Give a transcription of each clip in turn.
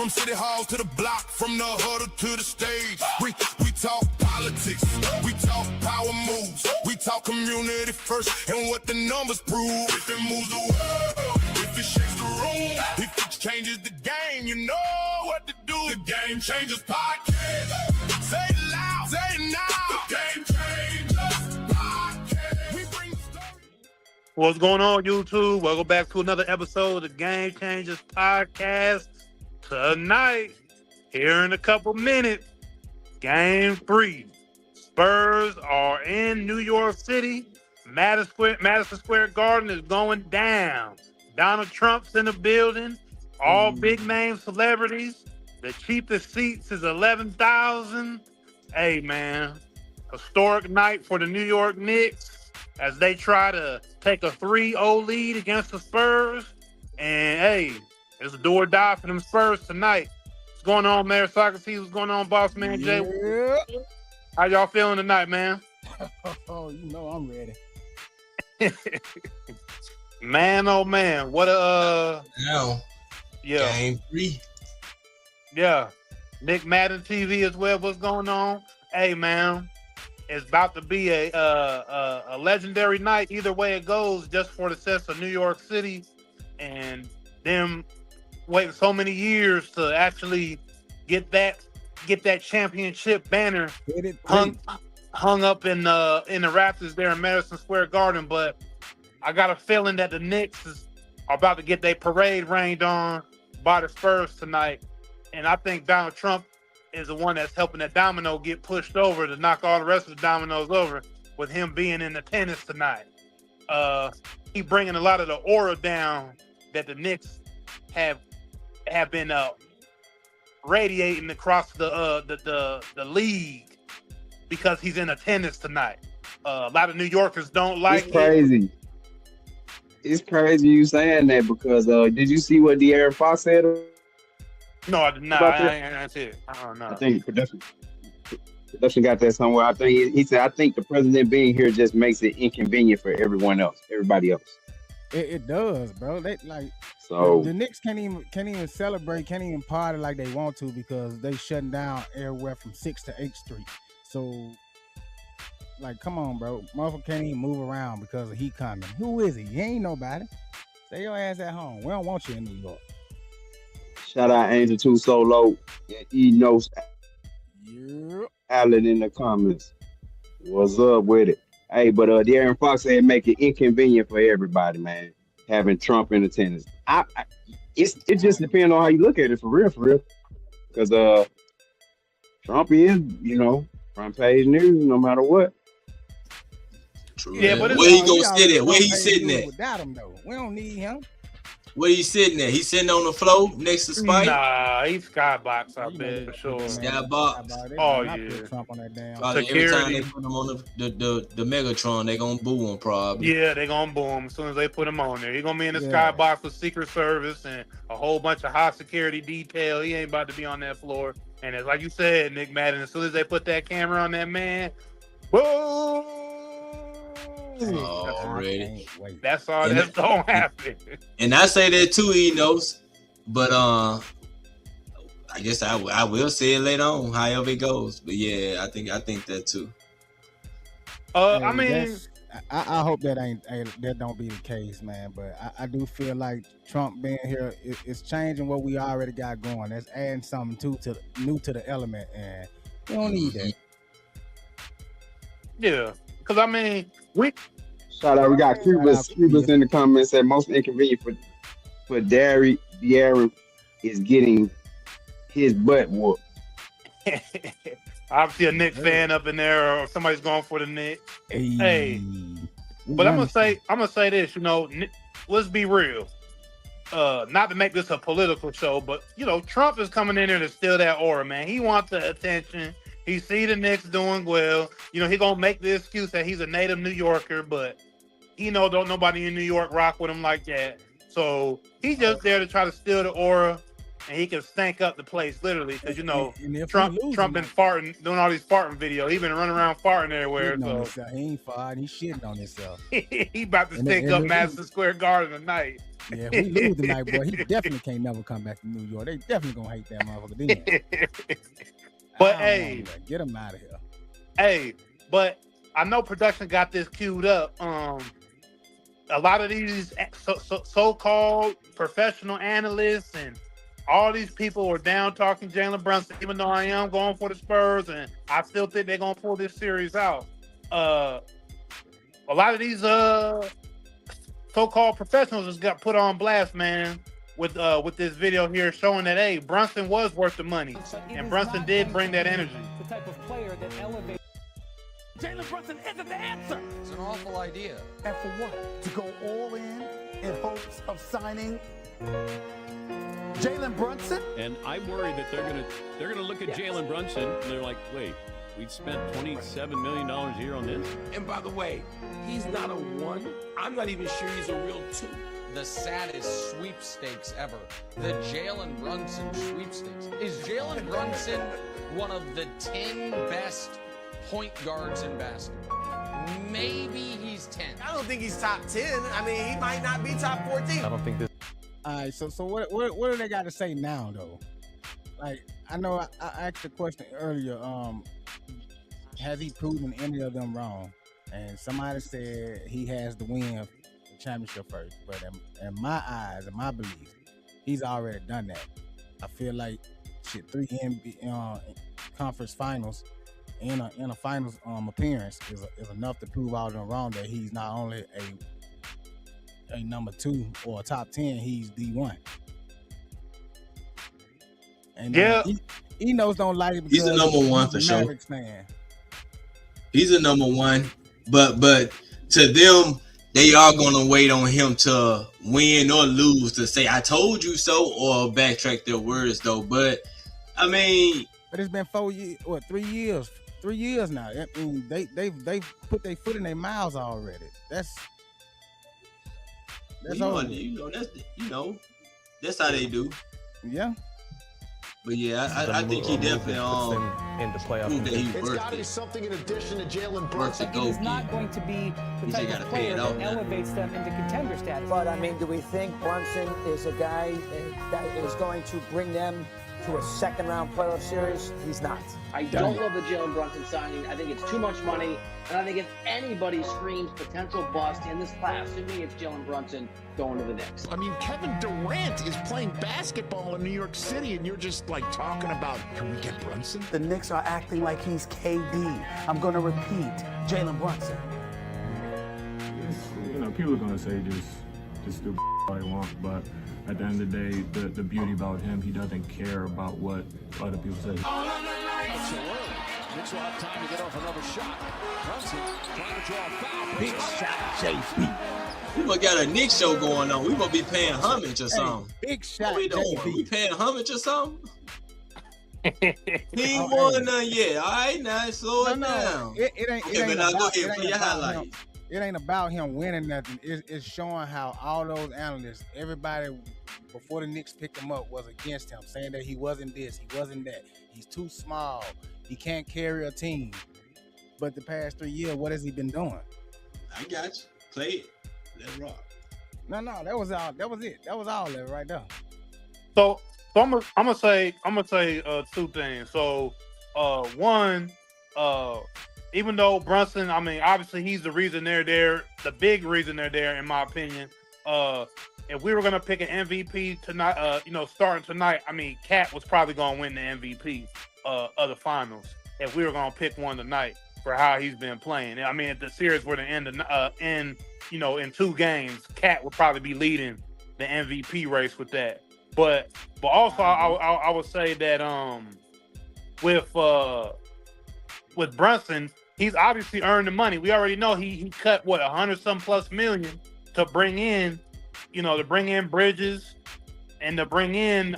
From City Hall to the block, from the huddle to the stage. We talk politics, we talk power moves, we talk community first and what the numbers prove. If it moves the world, if it shakes the room, if it changes the game, you know what to do. The Game Changers Podcast. Say it loud, say it now. The Game Changers Podcast. We bring the story. What's going on, YouTube? Welcome back to another episode of the Game Changers Podcast. Tonight, here in a couple minutes, Game 3. Spurs are in New York City. Madison Square Garden is going down. Donald Trump's in the building. All big-name celebrities. The cheapest seats is $11,000. Hey, man. Historic night for the New York Knicks as they try to take a 3-0 lead against the Spurs. And, hey, it's a do or die for them Spurs tonight. What's going on, Mayor Socrates? What's going on, Boss Man Jay? Yeah. How y'all feeling tonight, man? Oh, you know I'm ready. Man, oh man, what a Now, yeah, Game 3. yeah. NickMaddenTV as well. What's going on? Hey, man, it's about to be a legendary night. Either way it goes, just for the sense of New York City and them waiting so many years to actually get that championship banner hung up in the rafters there in Madison Square Garden. But I got a feeling that the Knicks are about to get their parade rained on by the Spurs tonight. And I think Donald Trump is the one that's helping that domino get pushed over to knock all the rest of the dominoes over with him being in attendance tonight. He bringing a lot of the aura down that the Knicks have been radiating across the league because he's in attendance tonight. A lot of New Yorkers don't like It's crazy. It's crazy you saying that because did you see what De'Aaron Fox said? No, I did not. I see it. I don't know. I think production got that somewhere. I think he said, I think the president being here just makes it inconvenient for everybody else. It does, bro. They So the Knicks can't even celebrate, can't even party like they want to because they shutting down everywhere from 6th to 8th Street. So, like, come on, bro. Motherfucker can't even move around because of he coming. Who is he? He ain't nobody. Stay your ass at home. We don't want you in New York. shout out Angel 2 Solo and Enos Yeah. Allen in the comments. What's up with it? Hey, but De'Aaron Fox said make it inconvenient for everybody, man. Having Trump in attendance. It just depends on how you look at it for real. Because Trump is, front page news no matter what. True. Yeah, but where he gonna sit at? Where he sitting at? Without him, though. We don't need him. Where he sitting at? He sitting on the floor next to Spike? Nah, he's skybox out there for sure. Skybox. Oh, Not yeah. put Trump on that damn. Probably every time Security. they put him on the Megatron, they gonna boo him probably. Yeah, they gonna boo him as soon as they put him on there. He gonna be in the Yeah. skybox with Secret Service and a whole bunch of high security detail. He ain't about to be on that floor. And it's like you said, Nick Madden, as soon as they put that camera on that man, boom! Already. That's all And that's gonna happen. And I say that too, he knows. But I guess I will say it later on, however it goes. But yeah, I think that too. I mean, I hope that don't be the case, man. But I do feel like Trump being here is changing what we already got going. That's adding something new to the element, and we don't need that. yeah, because I mean, we Shout out, we got Cubas in the comments said most inconvenient for De'Aaron is getting his butt whooped. obviously a Knicks fan up in there, or somebody's going for the Knicks. Hey. But I'm gonna say this, let's be real. Not to make this a political show, but Trump is coming in there to steal that aura, man. He wants the attention. He see the Knicks doing well. He gonna make the excuse that he's a native New Yorker, but don't nobody in New York rock with him like that. So he's just there to try to steal the aura and he can stank up the place literally because you know And if he Trump lose been tonight, farting, doing all these farting videos. He been running around farting everywhere, shitting on so himself. He ain't farting. He shitting on himself. he about to And stink if up we Madison lose, Square Garden tonight. yeah, if we lose tonight, boy, he definitely can't never come back to New York. They definitely gonna hate that motherfucker then. But I don't hey, want that. Get him out of here. hey, but I know production got this queued up. A lot of these so-called professional analysts and all these people are down talking Jalen Brunson, even though I am going for the Spurs, and I still think they're gonna pull this series out. A lot of these so-called professionals just got put on blast, man, with this video here showing that hey, Brunson was worth the money, and Brunson did bring that energy. The type of player that elevates. Jalen Brunson isn't the answer. It's an awful idea. And for what? To go all in hopes of signing Jalen Brunson? And I worry that they're gonna look at Jalen Brunson and they're like, wait, we spent $27 million a year on this. And by the way, he's not a 1. I'm not even sure he's a real 2. The saddest sweepstakes ever. The Jalen Brunson sweepstakes. Is Jalen Brunson one of the 10 best point guards in basketball? Maybe he's 10. I don't think he's top 10. I mean, he might not be top 14. I don't think this. All right, so what do they got to say now though? Like I know I asked the question earlier. Has he proven any of them wrong? And somebody said he has to win the championship first. But in my eyes, in my belief, he's already done that. I feel like 3 conference finals in a finals appearance is enough to prove all of them wrong that he's not only a number 2 or a top 10, he's D1. And yeah, Enos don't like it because He's a number 1 for sure. Mavericks fan. He's a number 1, but to them, they are gonna wait on him to win or lose to say "I told you so" or backtrack their words though. But I mean, but it's been 4 years, what 3 years? 3 years now. I mean, they've put their foot in their mouths already. That's that's how they do. Yeah. But yeah, I think he definitely into playoff. proved that he's It's worth got to be it. something in addition to Jalen Worth Brunson. it, go He's not get. going to be the He just type gotta of pay player it that off now. elevates them into contender status. But I mean, do we think Brunson is a guy that is going to bring them to a second-round playoff series? He's not. I don't love the Jalen Brunson signing. I think it's too much money. And I think if anybody screams potential bust in this class, to me, it's Jalen Brunson going to the Knicks. I mean, Kevin Durant is playing basketball in New York City, and you're just like talking about, can we get Brunson? The Knicks are acting like he's KD. I'm going to repeat, Jalen Brunson. You know, people are gonna say just do all they want, but at the end of the day, the beauty about him, he doesn't care about what other people say. Knicks will have time to get off another shot. Brunson trying to draw a foul. Big shot, JB. We must got a Knicks show going on. We must be paying homage or something. Big shot, What we doing? JB. We paying homage or something? He ain't won none yet. All right, now slow it down. It ain't. Okay, but now go ahead for your highlights. It ain't about him winning nothing. It's showing how all those analysts, everybody before the Knicks picked him up was against him, saying that he wasn't this, he wasn't that. He's too small. He can't carry a team. But the past 3 years, what has he been doing? I got you. Play it. Let it rock. No, that was all. That was it. That was all of it right there. So I'm gonna say 2 things. So one, even though Brunson, I mean, obviously he's the reason they're there, the big reason they're there, in my opinion. If we were gonna pick an MVP tonight, starting tonight, I mean, Cat was probably gonna win the MVP of the finals if we were gonna pick one tonight for how he's been playing. I mean, if the series were to end in 2 games, Cat would probably be leading the MVP race with that. But also I would say that with Brunson, he's obviously earned the money. We already know he cut what $100+ million to bring in, Bridges and to bring in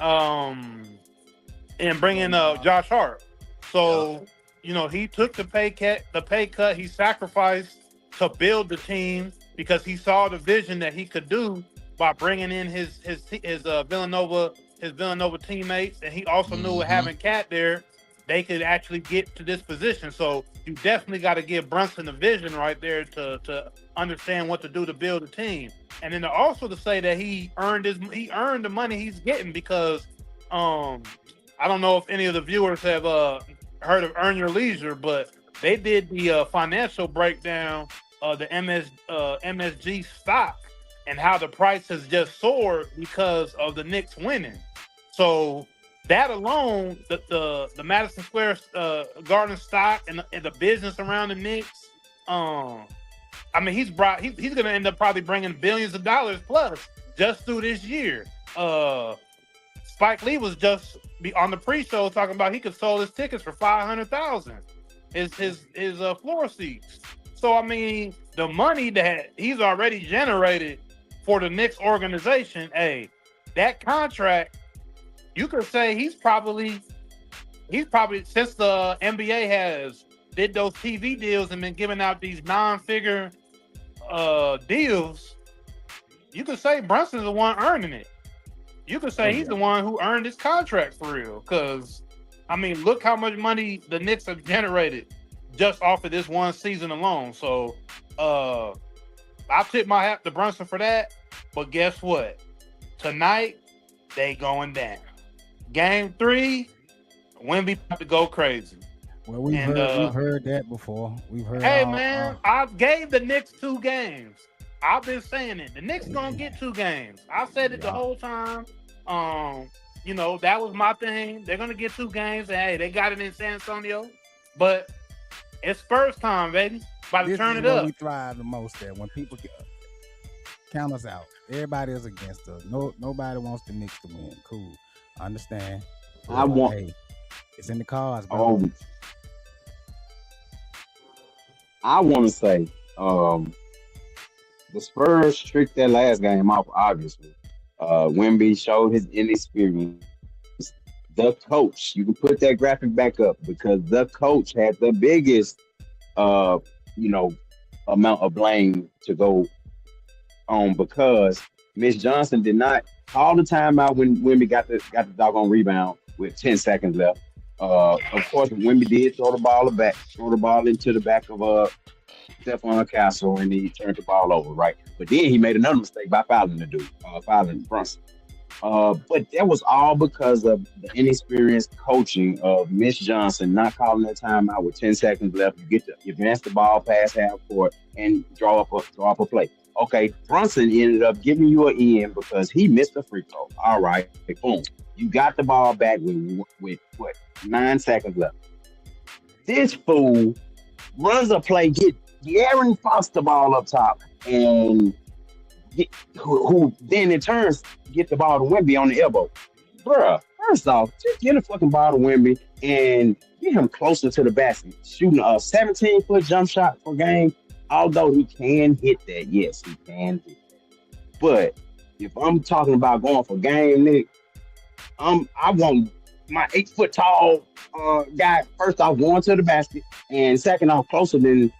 Josh Hart. So he took the pay cut. He sacrificed to build the team because he saw the vision that he could do by bringing in his Villanova his Villanova teammates, and he also knew with having Cat there, they could actually get to this position. So you definitely got to give Brunson a vision right there to understand what to do to build a team. And then also to say that he earned the money he's getting because I don't know if any of the viewers have heard of Earn Your Leisure, but they did the financial breakdown of the MSG stock and how the price has just soared because of the Knicks winning. So that alone, the Madison Square Garden stock and the business around the Knicks, I mean, he's going to end up probably bringing billions of dollars plus just through this year. Spike Lee was just on the pre-show talking about he could sell his tickets for $500,000, his floor seats. So I mean, the money that he's already generated for the Knicks organization, that contract, you could say he's probably since the NBA did those TV deals and been giving out these non-figure deals, you could say Brunson's the one earning it. You could say he's the one who earned his contract for real. Because, I mean, look how much money the Knicks have generated just off of this one season alone. So, I tip my hat to Brunson for that. But guess what? Tonight, they going down. Game 3, Wemby about to go crazy. Well, we've heard that before. We've heard. Hey, man, I gave the Knicks 2 games. I've been saying it. The Knicks gonna get 2 games. I said it the whole time. You know, that was my thing. They're gonna get 2 games, and hey, they got it in San Antonio. But it's Spurs time, baby. About to turn it up. We thrive the most at when people count us out. Everybody is against us. Nobody wants the Knicks to win. Cool, I understand. Hey, it's in the cards, bro. I want to say, the Spurs tricked that last game off, obviously. Wemby showed his inexperience. The coach, you can put that graphic back up because the coach had the biggest, amount of blame to go on because Miss Johnson did not call the timeout when Wemby got the doggone rebound with 10 seconds left. Of course, Wemby did throw the ball into the back of Stephon Castle, and he turned the ball over, right? But then he made another mistake by fouling the dude, fouling Brunson. But that was all because of the inexperienced coaching of Miss Johnson not calling that timeout with 10 seconds left. You advance the ball past half court and draw up a play. Okay, Brunson ended up giving you an end because he missed a free throw. All right, boom. You got the ball back with 9 seconds left. This fool runs a play, get Aaron Fox the ball up top, and who then in turns get the ball to Wemby on the elbow. Bruh, first off, just get a fucking ball to Wemby and get him closer to the basket. Shooting a 17-foot jump shot per game, although he can hit that. Yes, he can hit that. But if I'm talking about going for game, Nick, I want my 8-foot tall guy, first off, going to the basket, and second off, closer than,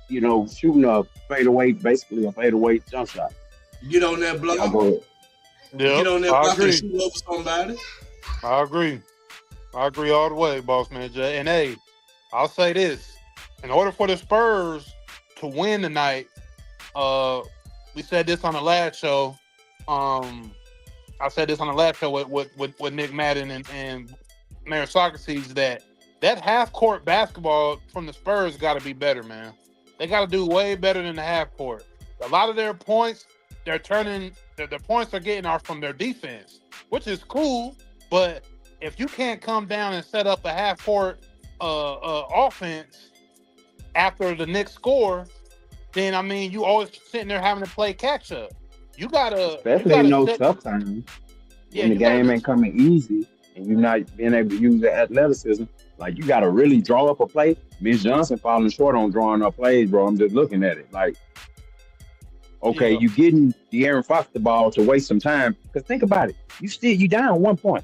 shooting a fadeaway jump shot. Get on that block. Yeah, Get on that block and shoot over somebody. I agree all the way, boss man Jay. And hey, I'll say this: in order for the Spurs to win tonight, we said this on the last show. I said this on the last show with Nick Madden and Mayor Socrates that half court basketball from the Spurs got to be better, man. They got to do way better than the half court. A lot of their points, their points are getting are from their defense, which is cool. But if you can't come down and set up a half court offense after the Knicks score, then I mean you always sitting there having to play catch up. You gotta, especially in those tough times when the game ain't coming easy and you're not being able to use the athleticism. Like, you gotta really draw up a play. Miss Johnson falling short on drawing up plays, bro. I'm just looking at it. Like, okay, you getting De'Aaron Fox the ball to waste some time. Because think about it, you down 1 point.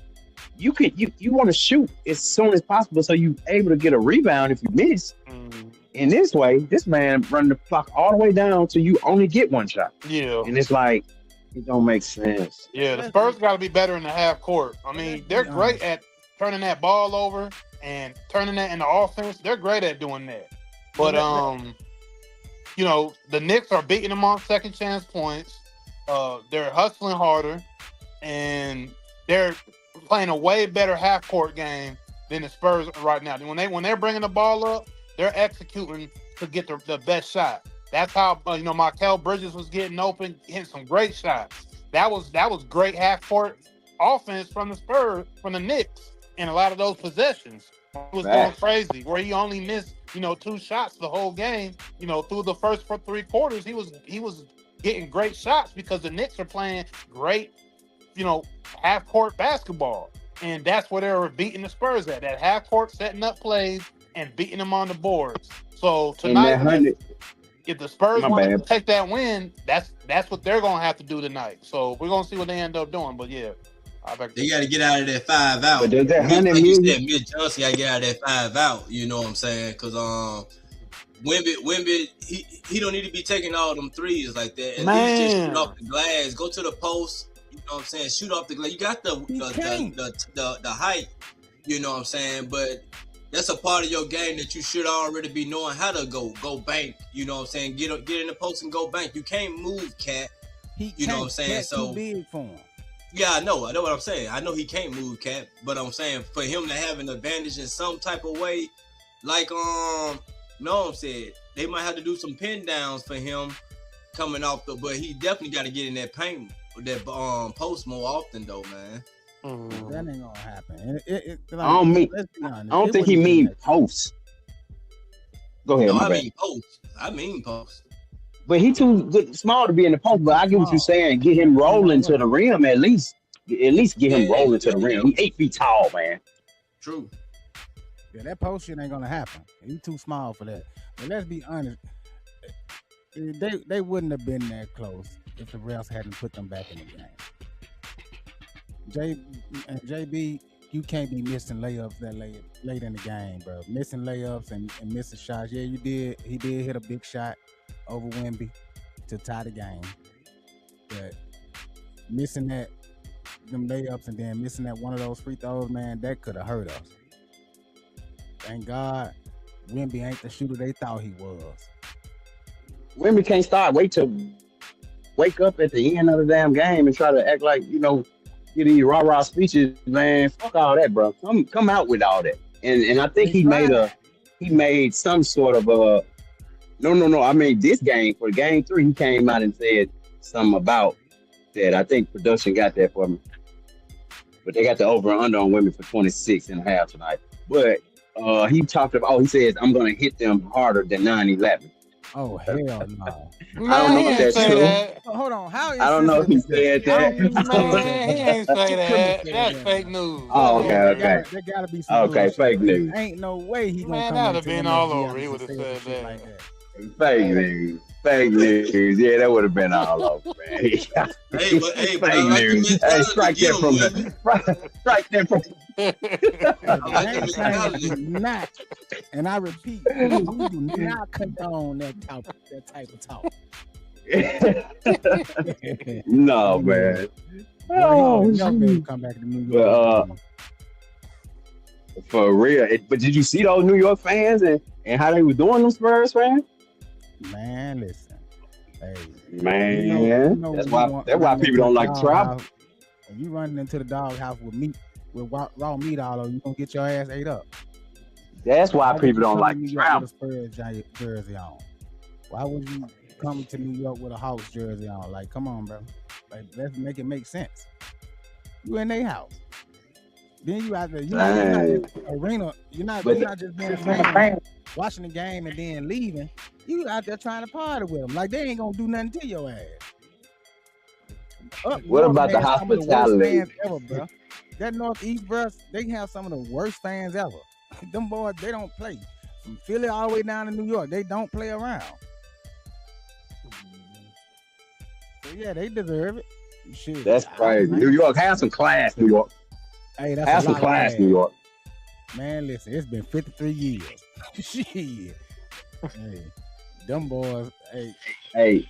You want to shoot as soon as possible so you able to get a rebound if you miss. In this way, this man running the clock all the way down till you only get one shot. Yeah. And it's like, It don't make sense. Yeah, the Spurs got to be better in the half court. I mean, they're great at turning that ball over and turning that into offense. They're great at doing that. But you know, the Knicks are beating them on second chance points. They're hustling harder, and they're playing a way better half court game than the Spurs right now. When they're bringing the ball up, they're executing to get the best shot. That's how you know Markel Bridges was getting open, hitting some great shots. That was great half court offense from the Spurs, from the Knicks, in a lot of those possessions. It was going crazy where he only missed 2 shots the whole game. Through the first 3 quarters, he was getting great shots because the Knicks are playing great, half court basketball, and that's where they were beating the Spurs at, that half court setting up plays and beating them on the boards. So tonight, if the Spurs want to take that win, that's what they're gonna have to do tonight. So we're gonna see what they end up doing. But yeah, they got to get out of that 5 out. But does that like you said, Mitch Johnson got to get out of that 5 out. You know what I'm saying? Because Wemby, he don't need to be taking all them threes like that. And just shoot off the glass, go to the post. You know what I'm saying? Shoot off the glass. You got the height. You know what I'm saying? But that's a part of your game that you should already be knowing how to go bank. You know what I'm saying? Get in the post and go bank. You can't move, Cat. You know what I'm saying? So too big for him. Yeah, I know what I'm saying. I know he can't move, Cat, but I'm saying for him to have an advantage in some type of way, like Noam said, they might have to do some pin downs for him coming off but he definitely got to get in that paint, that post more often though, man. That ain't gonna happen. I don't think he mean post. Go ahead. No, I mean post. But he too good, small to be in the post. But I get what you're saying. Get him rolling to the rim at least. At least get him rolling to the rim. He's 8 feet tall, man. True. Yeah, that post shit ain't gonna happen. He's too small for that. But let's be honest. They wouldn't have been that close if the refs hadn't put them back in the game. JB, you can't be missing layups that late in the game, bro. Missing layups and missing shots. Yeah, you did. He did hit a big shot over Wemby to tie the game. But missing them layups and then missing that one of those free throws, man, that could have hurt us. Thank God Wemby ain't the shooter they thought he was. Wemby can't start. Wake up at the end of the damn game and try to act like, get these rah-rah speeches, man. Fuck all that, bro. Come out with all that. And I think he made some sort of no. I mean, this game, for game 3, he came out and said something about that. I think production got that for me. But they got the over and under on Wemby for 26.5 tonight. But he talked about, he says, I'm going to hit them harder than 9/11. Oh, hell no. I don't know if that's true. Hold on. I don't know if he said that. Man, he ain't say that. That's fake news. Oh, okay. There gotta be some bullshit. Fake news. Ain't no way he gonna come. Man, that'd have been all over. He would have said that. Like that. Fake news. Fake news. Yeah, that would have been all over, man. Hey, but fake news. Hey, strike that from the. Strike that from. Not, and I repeat, we do not condone that type of talk. No, man. Come back to New York. For real. But did you see those New York fans and how they were doing, them Spurs fans? Man, listen. Hey, man, that's why people don't like travel. If you running into the doghouse with raw meat all over, you gonna get your ass ate up. That's why people don't like travel. Spurs jersey on. Why would you come to New York with a Hawks jersey on? Like, come on, bro. Like, let's make it make sense. You in their house. Then you out there. You're not in the arena. You're not just being a fan, watching the game and then leaving. You out there trying to party with them. Like, they ain't gonna do nothing to your ass. What about the hospitality? Fans ever, bro. That Northeast, bro, they have some of the worst fans ever. Them boys, they don't play. From Philly all the way down to New York, they don't play around. So yeah, they deserve it. Shit. That's crazy. New York, have some class, New York. Hey, that's have some class, New York. Man, listen, it's been 53 years. Shit. Hey, them boys, Hey,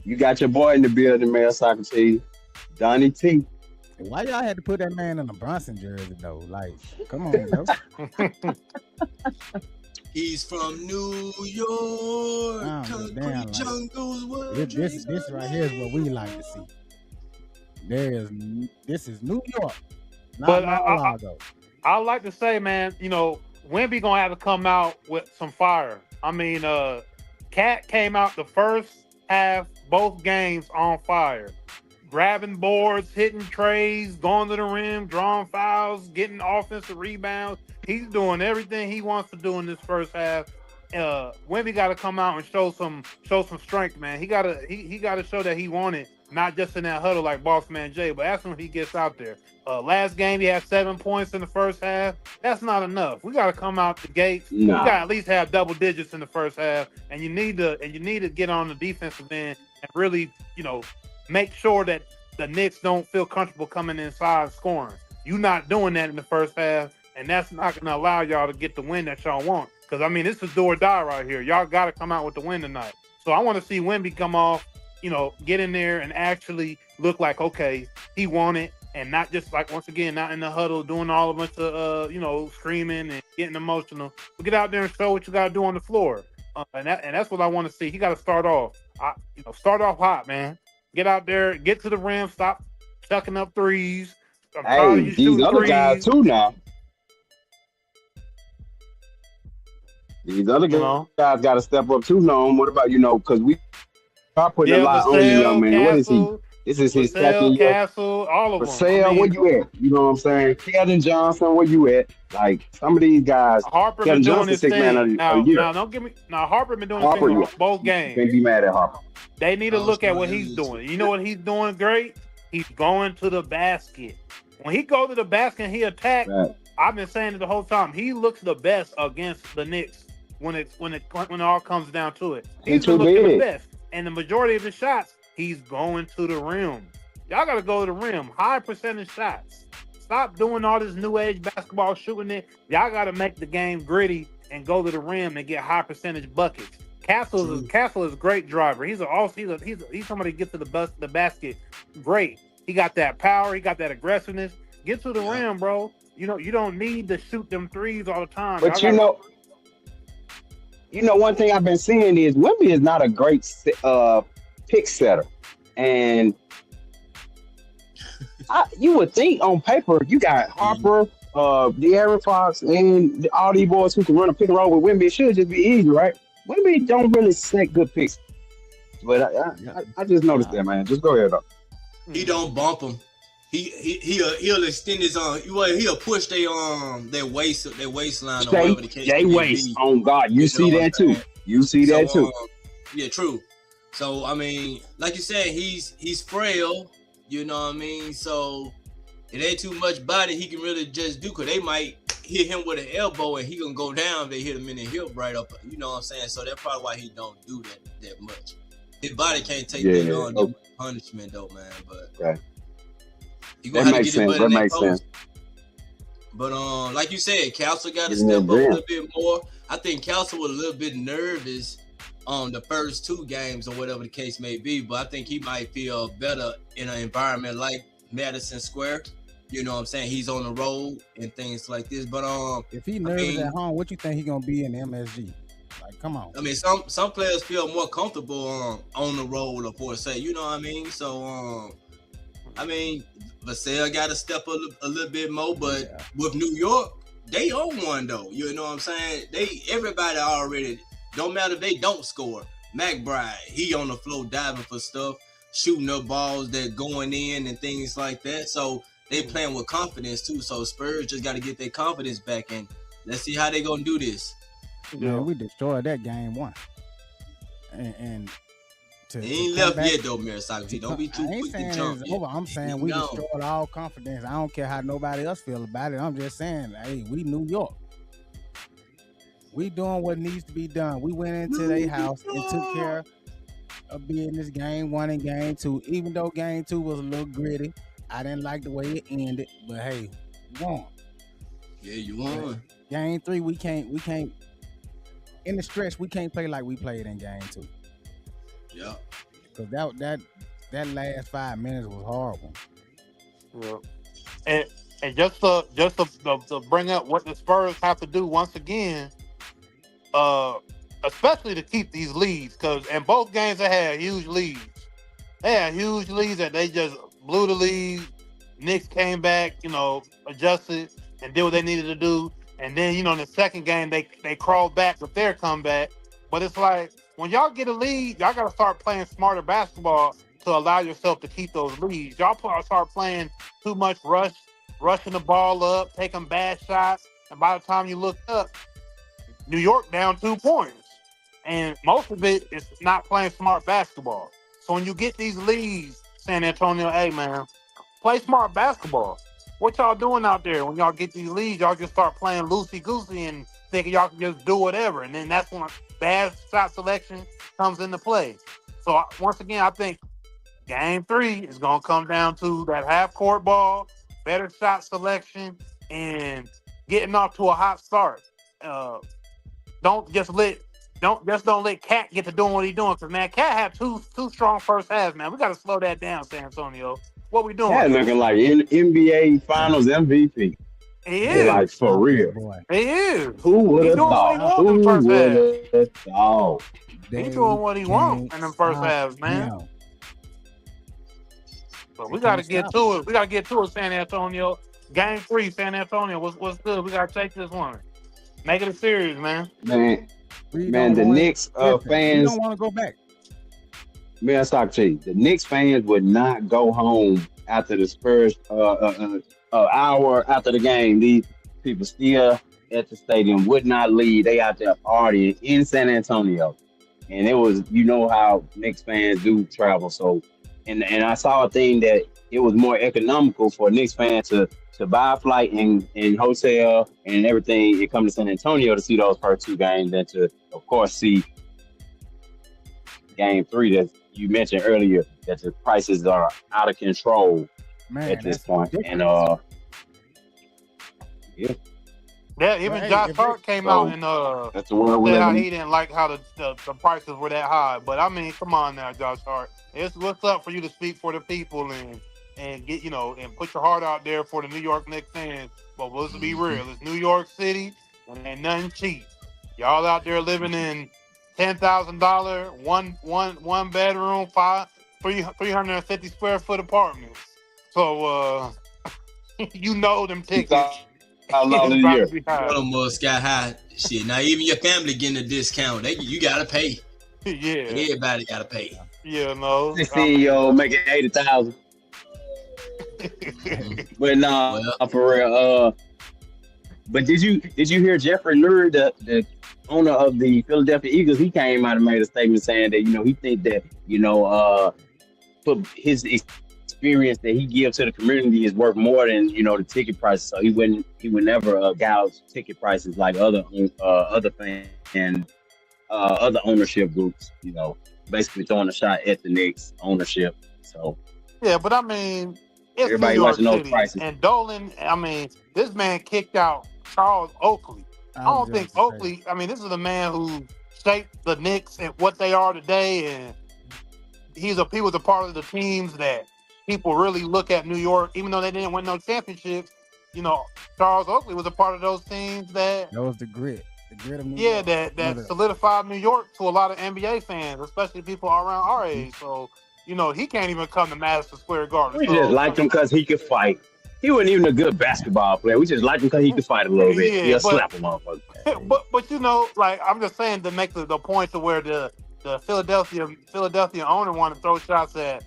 You got your boy in the building, man. Socrates, Donnie T. Why y'all had to put that man in a Bronson jersey though? Like, come on, bro. He's from New York, Damn, concrete like, jungles. this right here is what we like to see. This is New York, not But Mar-a-Lago. I like to say, man, you know, Wemby gonna have to come out with some fire. I mean, Cat came out the first half, both games on fire. Grabbing boards, hitting trays, going to the rim, drawing fouls, getting offensive rebounds. He's doing everything he wants to do in this first half. Wemby got to come out and show some strength, man. He gotta show that he won it, not just in that huddle like Boss Man Jay, but that's when he gets out there. Last game he had 7 points in the first half. That's not enough. We got to come out the gates. We got to at least have double digits in the first half, and you need to get on the defensive end and really, you know, make sure that the Knicks don't feel comfortable coming inside scoring. You're not doing that in the first half, and that's not going to allow y'all to get the win that y'all want. Because, I mean, this is do or die right here. Y'all got to come out with the win tonight. So I want to see Wemby come off, you know, get in there and actually look like, okay, he won it, and not just like, once again, not in the huddle doing all a bunch of, you know, screaming and getting emotional. But get out there and show what you got to do on the floor. And that's what I want to see. He got to start off. Start off hot, man. Get out there, get to the rim, stop chucking up threes. Hey, these other guys too now. These other guys got to step up too now. What about, you know, because we are putting a lot on you, young man. Castle, what is he? This is his second year. Castle, all of them. Sale, where you at? You know what I'm saying? Keldon Johnson, where you at? Like, some of these guys. Harper been doing his thing. Now, don't give me. Now, Harper been doing his thing both games. Can't be mad at Harper. They need to look at what he's doing. You know what he's doing great? He's going to the basket. When he goes to the basket and he attacks, I've been saying it the whole time. He looks the best against the Knicks when it all comes down to it. He's been looking the best. And the majority of the shots, he's going to the rim. Y'all got to go to the rim. High percentage shots. Stop doing all this new age basketball shooting it. Y'all got to make the game gritty and go to the rim and get high percentage buckets. Castle is a great driver. He's somebody to get to the basket. Great. He got that power. He got that aggressiveness. Get to the rim, bro. You know, you don't need to shoot them threes all the time. But you know, one thing I've been seeing is Wemby is not a great pick setter, and you would think on paper you got Harper, De'Aaron Fox, and all these boys who can run a pick and roll with Wemby. It should just be easy, right? Wemby don't really set good picks, but I just noticed that, man. Just go ahead, though. He don't bump him. He'll extend his he'll push their waistline or whatever the case may be. On God, you see that too. You see that too. Yeah, true. So I mean, like you said, he's frail. You know what I mean? So it ain't too much body he can really just do, because they might hit him with an elbow and he gonna go down if they hit him in the hip right up. You know what I'm saying? So that's probably why he don't do that much. His body can't take that punishment though, man. But you gonna have to get it. That makes sense. But like you said, Castle got to step up a little bit more. I think Castle was a little bit nervous on the first two games or whatever the case may be, but I think he might feel better in an environment like Madison Square. You know what I'm saying? He's on the road and things like this. But if he nervous at home, what you think he gonna be in MSG? Like, come on. I mean, some players feel more comfortable on the road, or per se. You know what I mean? So I mean, Vassell got to step up a little bit more, but with New York, they own one though. You know what I'm saying? Everybody already. Don't matter if they don't score. McBride, he on the floor diving for stuff, shooting up balls that going in and things like that. So they playing with confidence too. So Spurs just got to get their confidence back, and let's see how they gonna do this. Yeah, we destroyed that game one, and he ain't left yet though, Mirasaki. Don't be too quick to jump. Over. I'm saying we destroyed all confidence. I don't care how nobody else feel about it. I'm just saying, hey, we New York. We doing what needs to be done. We went into their house and took care of business. Game one and game two. Even though game two was a little gritty, I didn't like the way it ended. But hey, we won. Yeah, you won. Game three, we can't. In the stretch, we can't play like we played in game two. Yeah. because that last 5 minutes was horrible. Yeah. And just to bring up what the Spurs have to do once again, especially to keep these leads, because in both games they had huge leads. They had huge leads that they just blew the lead. Knicks came back, adjusted and did what they needed to do. And then, in the second game, they crawled back with their comeback. But it's like, when y'all get a lead, y'all got to start playing smarter basketball to allow yourself to keep those leads. Y'all start playing too much rushing the ball up, taking bad shots. And by the time you look up, New York down 2 points. And most of it is not playing smart basketball. So when you get these leads, San Antonio, hey, man, play smart basketball. What y'all doing out there when y'all get these leads? Y'all just start playing loosey-goosey and thinking y'all can just do whatever. And then that's when bad shot selection comes into play. So once again, I think Game 3 is going to come down to that half-court ball, better shot selection, and getting off to a hot start. Don't let Cat get to doing what he's doing, because man, Cat had two strong first halves, man. We got to slow that down, San Antonio. What we doing? Cat looking like NBA Finals MVP. He is. Like, for real. He is. Who would have thought? Who would have thought? He's doing what he wants in the first halves, man. But we got to get to it. We got to get to it, San Antonio. Game 3, San Antonio. What's good? We got to take this one. Make it a series, man. Man, the Knicks fans. We don't want to go back. Man, stop to you. The Knicks fans would not go home after the Spurs hour after the game. These people still at the stadium would not leave. They out there partying in San Antonio. And it was, how Knicks fans do travel. So, and I saw a thing that it was more economical for Knicks fans to buy a flight and hotel and everything and come to San Antonio to see those first 2 games than to, of course, see Game 3 that you mentioned earlier, that the prices are out of control at this point. And yeah, even Josh Hart came out and that's the world said how he didn't like how the prices were that high. But I mean, come on now, Josh Hart. It's what's up for you to speak for the people and get and put your heart out there for the New York Knicks fans. But let's be real, it's New York City and ain't nothing cheap. Y'all out there living in $10,000 one bedroom, 350 square foot apartments. So them tickets. How long a year? Almost sky high. Shit. Now even your family getting a discount. You gotta pay. Yeah. Everybody gotta pay. Yeah, no. 16-year-old making 80,000. But for real. But did you hear Jeffrey Lurie, the owner of the Philadelphia Eagles? He came out and made a statement saying that he think that put his experience that he gives to the community is worth more than the ticket prices. So he would never gouge ticket prices like other fans and other ownership groups. Basically throwing a shot at the Knicks ownership. So yeah, but I mean, it's everybody New York watching those City. prices. And Dolan, I mean, this man kicked out Charles Oakley. I don't think Oakley. I mean, this is the man who shaped the Knicks and what they are today, and he was a part of the teams that people really look at New York, even though they didn't win no championships. Charles Oakley was a part of those teams that was the grit of New York. Yeah, that solidified New York to a lot of NBA fans, especially people around our age. So, he can't even come to Madison Square Garden. We just liked him because he could fight. He wasn't even a good basketball player. We just liked him because he could fight a little bit. He'll slap a motherfucker. But I'm just saying to make the point to where the Philadelphia owner wanted to throw shots at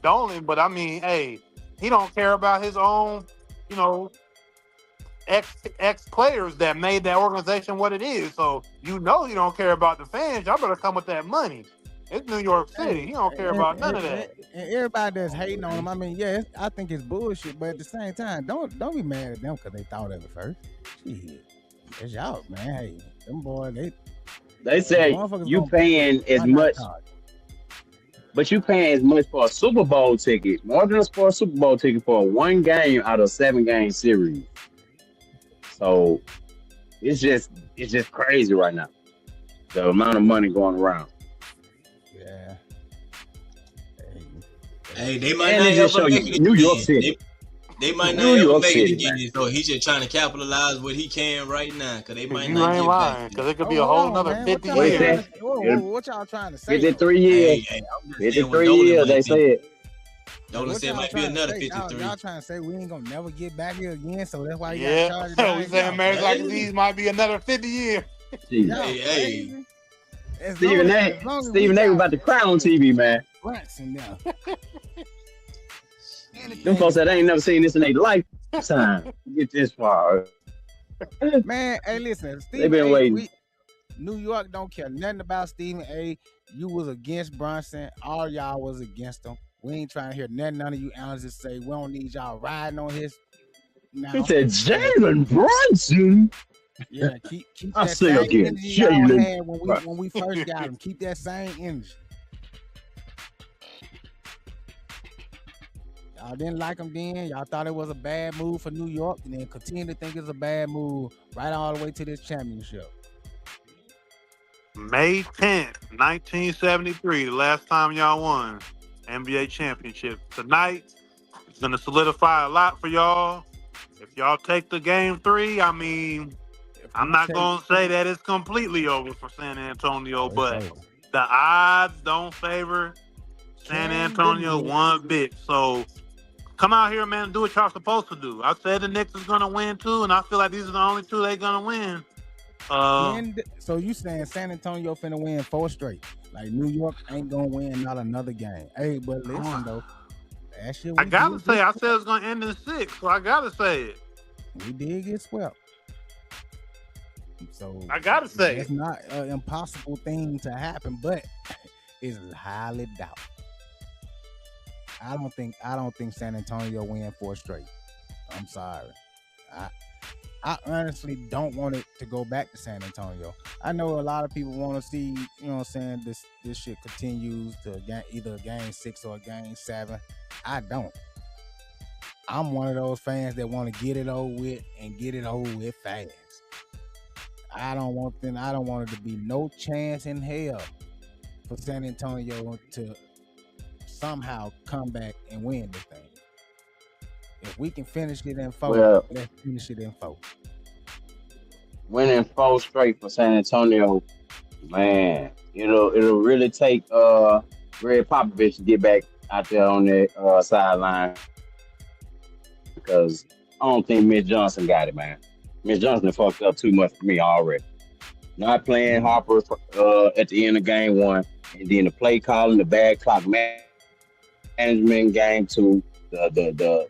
Dolan, but I mean, hey, he don't care about his own ex players that made that organization what it is. So he don't care about the fans. Y'all better come with that money. It's New York City. He don't care about none of that. And everybody that's hating on him, I mean, yeah, I think it's bullshit. But at the same time, don't be mad at them because they thought of it first. Shit, it's y'all, man. Hey, them boys, they say you paying as much, but you paying as much for a Super Bowl ticket, more than for a Super Bowl ticket for one game out of 7-game series. So it's just crazy right now. The amount of money going around. Yeah. Hey, they might And not it just ever show make you it New York again. City. They might not New ever York make City, it again. man. So he's just trying to capitalize what he can right now, because they might You not ain't get back lying, to because it. it could Oh, be a hold whole on, nother man. 50 What he years. said? What y'all trying to say? though? 53 years. Hey, I'm just saying what 53 Dolan years, they might be. said. Dolan What said it y'all might be trying to another say? Y'all 53. trying to say we ain't gonna never get back here again, so that's why you got Yeah, charged we down. saying Y'all marriage like a crazy. disease might be another 50 years. Jeez. Y'all Hey, crazy. As Stephen long A. as we Stephen A. was got about to cry on TV, man. Brunson now. Them folks that ain't never seen this in their lifetime. Get this far. Man, hey, listen, They Stephen been A. waiting. New York don't care nothing about Stephen A. You was against Brunson. All y'all was against him. We ain't trying to hear none of you analysts say we don't need y'all riding on his now. He said Jalen Brunson. Yeah, keep I that say same again, energy y'all Jalen had when we first got him. Keep that same energy. Y'all didn't like him then. Y'all thought it was a bad move for New York, and then continue to think it's a bad move right all the way to this championship. May 10th, 1973, the last time y'all won NBA championship. Tonight, it's going to solidify a lot for y'all. If y'all take the game 3, I mean, I'm not going to say that it's completely over for San Antonio, but the odds don't favor San Antonio one bit. So come out here, man, and do what y'all supposed to do. I said the Knicks is going to win too, and I feel like these are the only two they're going to win. So you saying San Antonio finna win 4 straight? Like New York ain't gonna win not another game. Hey, but listen though, last year I gotta say, I said it's gonna end in 6, so I gotta say it. We did get swept, so I gotta say it's not an impossible thing to happen, but it's highly doubt. I don't think San Antonio win 4 straight. I'm sorry. I honestly don't want it to go back to San Antonio. I know a lot of people want to see, you know what I'm saying, this shit continues to either a game 6 or a game 7. I don't. I'm one of those fans that want to get it over with and get it over with fast. I don't want it to be no chance in hell for San Antonio to somehow come back and win this thing. If we can finish it in 4, let's finish it in 4. Winning 4 straight for San Antonio, man. It'll really take Greg Popovich to get back out there on that sideline, because I don't think Mitch Johnson got it, man. Mitch Johnson fucked up too much for me already. Not playing Harper at the end of game 1, and then the play calling, the bad clock management game 2, the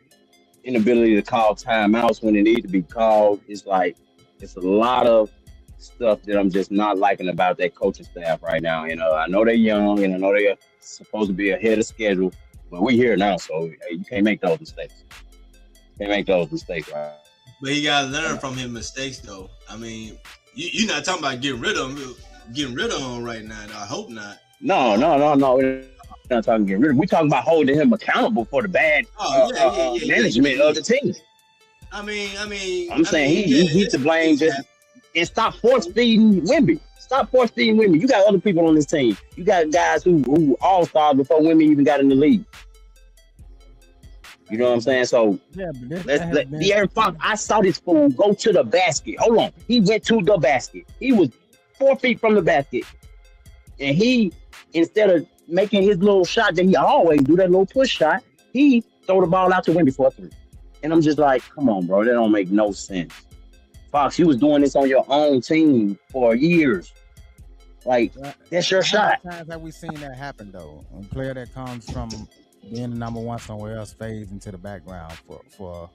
inability to call timeouts when it needs to be called. It's like, it's a lot of stuff that I'm just not liking about that coaching staff right now. I know they're young, and I know they're supposed to be ahead of schedule, but we here now, so hey, you can't make those mistakes. Right? But he got to learn from his mistakes, though. I mean, you're not talking about getting rid of him right now. I hope not. No. We're not talking getting rid of him. We're talking about holding him accountable for the bad management of the team. I'm saying he to blame just, and stop force feeding Wemby. You got other people on this team. You got guys who all stars before Wemby even got in the league. You know what I'm saying? So let's let De'Aaron Fox. I saw this fool go to the basket. Hold on, he went to the basket. He was 4 feet from the basket, and he, instead of making his little shot that he always do, that little push shot, he throw the ball out to Wemby for a 3. And I'm just like, come on, bro, that don't make no sense. Fox, you was doing this on your own team for years. Like, that's your shot. How many times have we seen that happen, though? A player that comes from being the number 1 somewhere else fades into the background for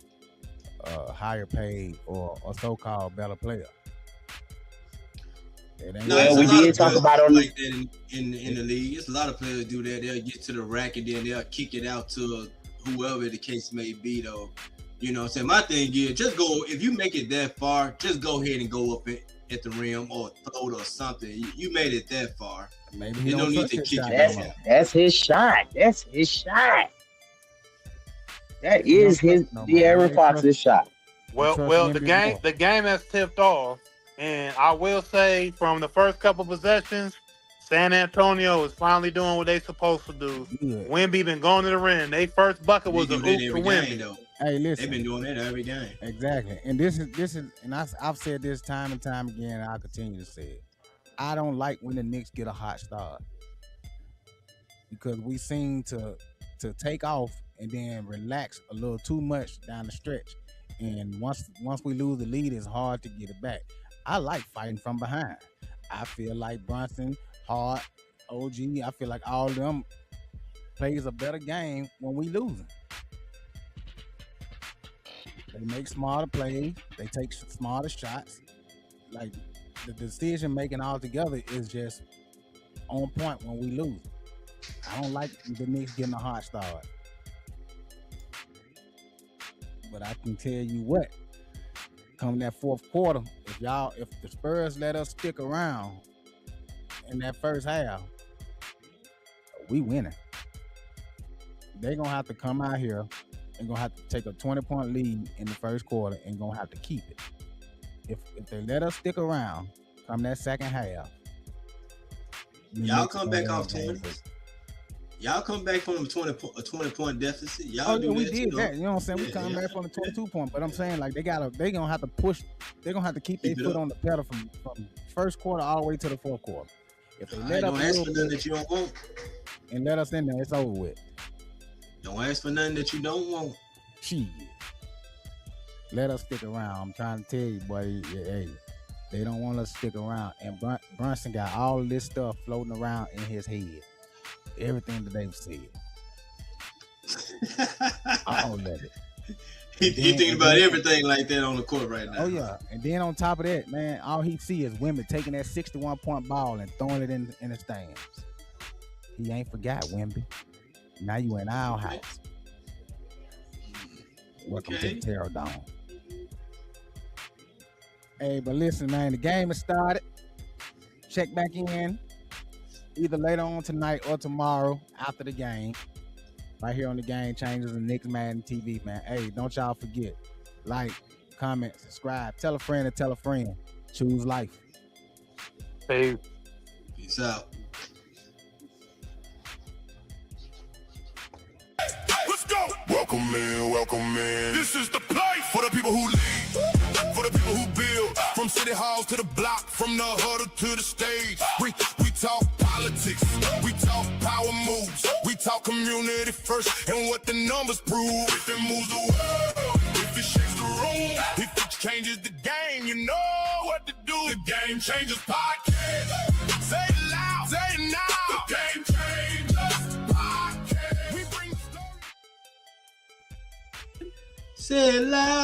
higher paid or so-called better player. Well, we did talk about it like that in the league. It's a lot of players do that. They'll get to the rack and then they'll kick it out to whoever the case may be, though. You know what I'm saying? My thing is, just go, if you make it that far, just go ahead and go up at the rim or float or something. You made it that far. Maybe you don't need to kick it out. That's his shot. That is De'Aaron Fox's shot. Well, the game has tipped off, and I will say from the first couple possessions, San Antonio is finally doing what they supposed to do. Good. Wemby been going to the rim. They first bucket was They a do that oop to every Wemby. game, though. Hey, listen. They've been doing that every game. Exactly. And this is, and I've said this time and time again, and I'll continue to say it. I don't like when the Knicks get a hot start because we seem to take off and then relax a little too much down the stretch. And once we lose the lead, it's hard to get it back. I like fighting from behind. I feel like Brunson, Hart, OG, I feel like all of them plays a better game when we losing. They make smarter plays. They take smarter shots. Like the decision making altogether is just on point when we lose. I don't like the Knicks getting a hot start. But I can tell you what, come that fourth quarter, if the Spurs let us stick around in that first half, we winning. They're gonna have to come out here and gonna have to take a 20-point lead in the first quarter and gonna have to keep it. If they let us stick around, come that second half, y'all come back off 20. Y'all come back from a 20-point deficit. Y'all do we that did too, that. You know what I'm saying? We come back from the 22 point, but I'm saying like they gonna have to push. They're gonna have to keep their foot on the pedal from first quarter all the way to the fourth quarter. If they let don't us ask for nothing that you don't want, and let us in there, it's over with. Don't ask for nothing that you don't want. Shit. Let us stick around. I'm trying to tell you, boy. Hey, they don't want us to stick around. And Brunson got all of this stuff floating around in his head. Everything that they've said. All of it. He thinking about everything like that on the court right now. Oh yeah, and then on top of that, man, all he see is women taking that 61-point ball and throwing it in the stands. He ain't forgot, Wemby. Now you in our house. Welcome to the Terror Dome. Hey, but listen, man, the game has started. Check back in either later on tonight or tomorrow after the game. Right here on the Game Changers and NickMaddenTV, man. Hey, don't y'all forget. Like, comment, subscribe. Tell a friend and tell a friend. Choose life. Hey. Peace out. Let's go. Welcome in. This is the place for the people who lead, for the people who build. From city halls to the block, from the huddle to the stage. We talk politics, we talk power moves, we talk community first and what the numbers prove. If it moves the world, if it shakes the room, if it changes the game, you know what to do. The Game Changers podcast. Say it loud, say it now. The Game Changers podcast. We bring the story. Say it loud.